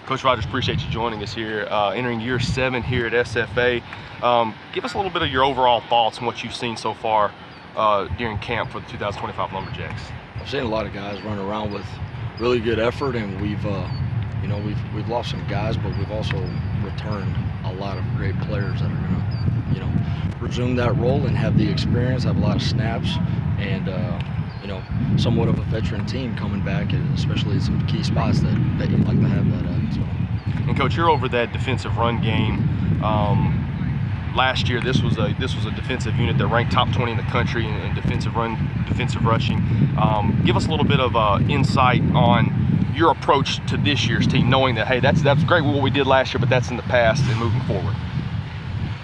Coach Rogers, appreciate you joining us here, entering year 7 here at SFA. Give us a little bit of your overall thoughts on what you've seen so far during camp for the 2025 Lumberjacks. I've seen a lot of guys run around with really good effort, and we've lost some guys, but we've also returned a lot of great players that are going to, resume that role and have the experience, have a lot of snaps, and somewhat of a veteran team coming back, and especially some key spots that you'd like to have that at. So. And Coach, you're over that defensive run game. Last year, this was a defensive unit that ranked top 20 in the country in defensive rushing. Give us a little bit of insight on your approach to this year's team, knowing that, hey, that's great what we did last year, but that's in the past and moving forward.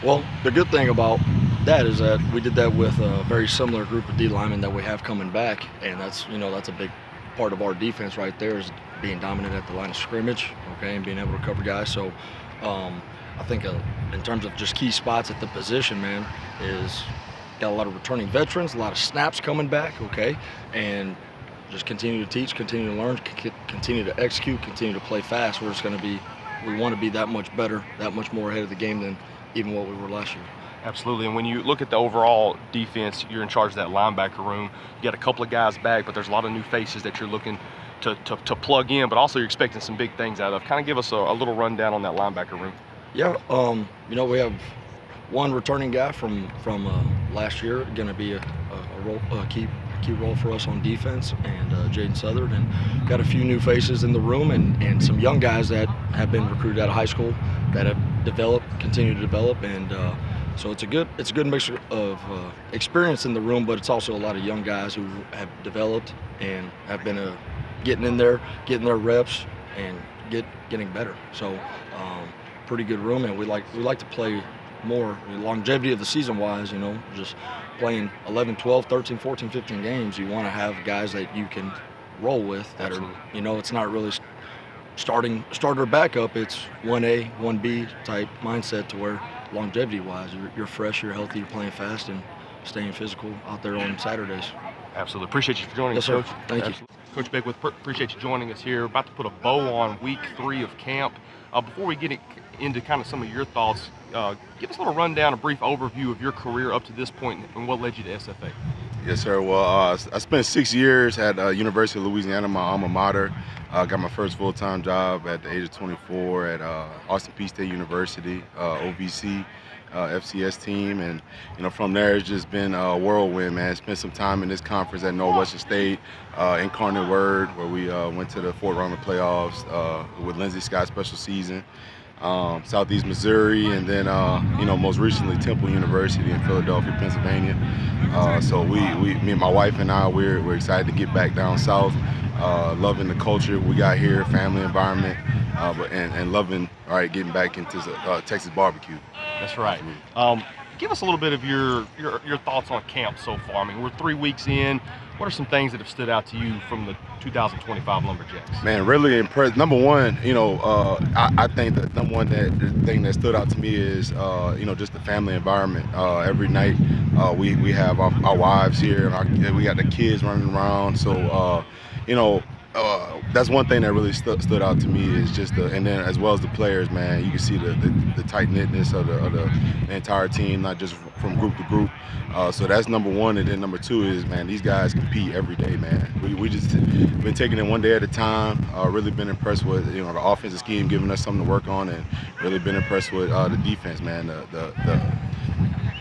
Well, the good thing about that is that we did that with a very similar group of D linemen that we have coming back, and that's a big part of our defense right there, is being dominant at the line of scrimmage, okay, and being able to cover guys. So I think in terms of just key spots at the position, man, is got a lot of returning veterans, a lot of snaps coming back, okay, and just continue to teach, continue to learn, continue to execute, continue to play fast. We want to be that much better, that much more ahead of the game than even what we were last year. Absolutely, and when you look at the overall defense, you're in charge of that linebacker room. You got a couple of guys back, but there's a lot of new faces that you're looking to plug in, but also you're expecting some big things out of. Kind of give us a little rundown on that linebacker room. Yeah, we have one returning guy from last year, going to be a key role for us on defense, and Jaden Southern, and got a few new faces in the room, and some young guys that have been recruited out of high school that have continue to develop, and so it's a good mixture of experience in the room, but it's also a lot of young guys who have developed and have been getting in there, getting their reps, and getting better. So pretty good room, and we like to play more longevity of the season wise, just playing 11, 12, 13, 14, 15 games. You want to have guys that you can roll with that Absolutely. Are, it's not really starter backup. It's 1A, 1B type mindset, to where longevity wise, you're fresh, you're healthy, you're playing fast, and staying physical out there on Saturdays. Absolutely. Appreciate you for joining us, Coach. Coach. Thank you. Coach Beckwith, appreciate you joining us here. About to put a bow on week 3 of camp. Before we get into kind of some of your thoughts, give us a little rundown, a brief overview of your career up to this point and what led you to SFA. Yes, sir. Well, I spent 6 years at University of Louisiana, my alma mater. Got my first full-time job at the age of 24 at Austin Peay State University, OVC. FCS team, and from there it's just been a whirlwind, man. Spent some time in this conference at Northwestern State, Incarnate Word, where we went to the 4th round of playoffs with Lindsey Scott's special season, Southeast Missouri, and then most recently Temple University in Philadelphia, Pennsylvania. So me and my wife and I, we're excited to get back down south, loving the culture we got here, family environment, and loving getting back into Texas barbecue. That's right. Give us a little bit of your thoughts on camp so far. I mean, we're 3 weeks in. What are some things that have stood out to you from the 2025 Lumberjacks? Man, really impressed. Number one, I think the number one thing that stood out to me is, just the family environment. Every night we have our wives here, and we got the kids running around. So, that's one thing that really stood out to me, is just and then as well as the players, man. You can see the tight-knitness of the entire team, not just from group to group. So that's number one, and then number two is, man, these guys compete every day, man. We just been taking it one day at a time. Really been impressed with the offensive scheme, giving us something to work on, and really been impressed with the defense, man. The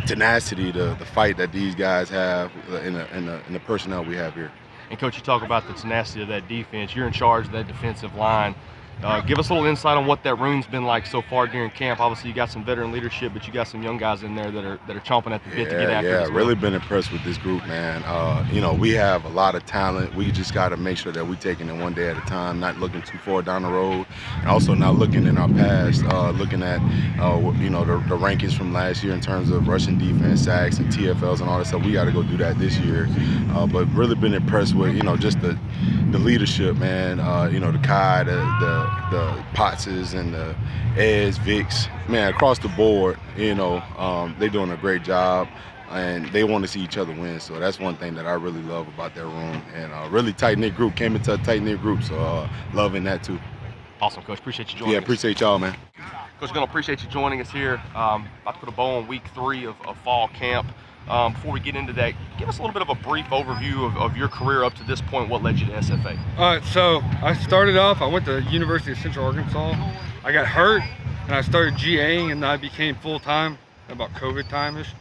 tenacity, the fight that these guys have in the personnel we have here. And Coach, you talk about the tenacity of that defense. You're in charge of that defensive line. Give us a little insight on what that room's been like so far during camp. Obviously, you got some veteran leadership, but you got some young guys in there that are chomping at the bit to get after it as well. Really been impressed with this group, man. We have a lot of talent. We just got to make sure that we're taking it one day at a time, not looking too far down the road, and also not looking in our past, looking at the rankings from last year in terms of rushing defense, sacks, and TFLs and all that stuff. We got to go do that this year. But really been impressed with just the leadership, man. The Kai, the Potses, and the Eds, Vicks, man, across the board, they're doing a great job, and they want to see each other win. So that's one thing that I really love about their room, and really tight-knit group. Came into a tight-knit group, so loving that too. Awesome, Coach. Appreciate you joining Yeah, us. appreciate y'all, man. Coach Gunnell, appreciate you joining us here. About to put a bow on week 3 of fall camp. Before we get into that, give us a little bit of a brief overview of your career up to this point. What led you to SFA? All right, so I started off, I went to University of Central Arkansas. I got hurt, and I started GAing, and I became full-time about COVID time-ish.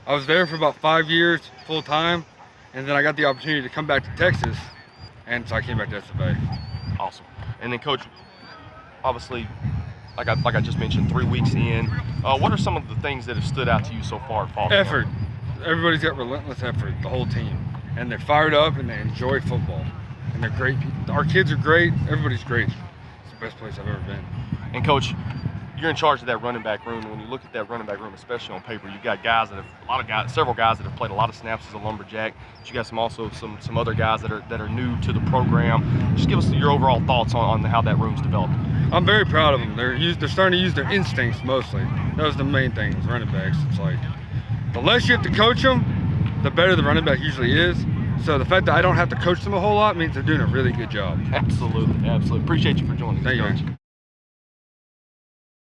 I was there for about 5 years, full-time, and then I got the opportunity to come back to Texas, and so I came back to SFA. Awesome. And then, Coach, obviously, like I just mentioned, 3 weeks in, what are some of the things that have stood out to you so far at fall camp? Effort. Everybody's got relentless effort, the whole team, and they're fired up and they enjoy football, and they're great people. Our kids are great. Everybody's great. It's the best place I've ever been. And Coach, you're in charge of that running back room. When you look at that running back room, especially on paper, you've got several guys that have played a lot of snaps as a lumberjack. But you got some other guys that are new to the program. Just give us your overall thoughts on how that room's developed. I'm very proud of them. They're starting to use their instincts mostly. That was the main thing, was running backs. It's like, the less you have to coach them, the better the running back usually is. So the fact that I don't have to coach them a whole lot means they're doing a really good job. Absolutely, absolutely. Appreciate you for joining us, Thank you, Coach. man.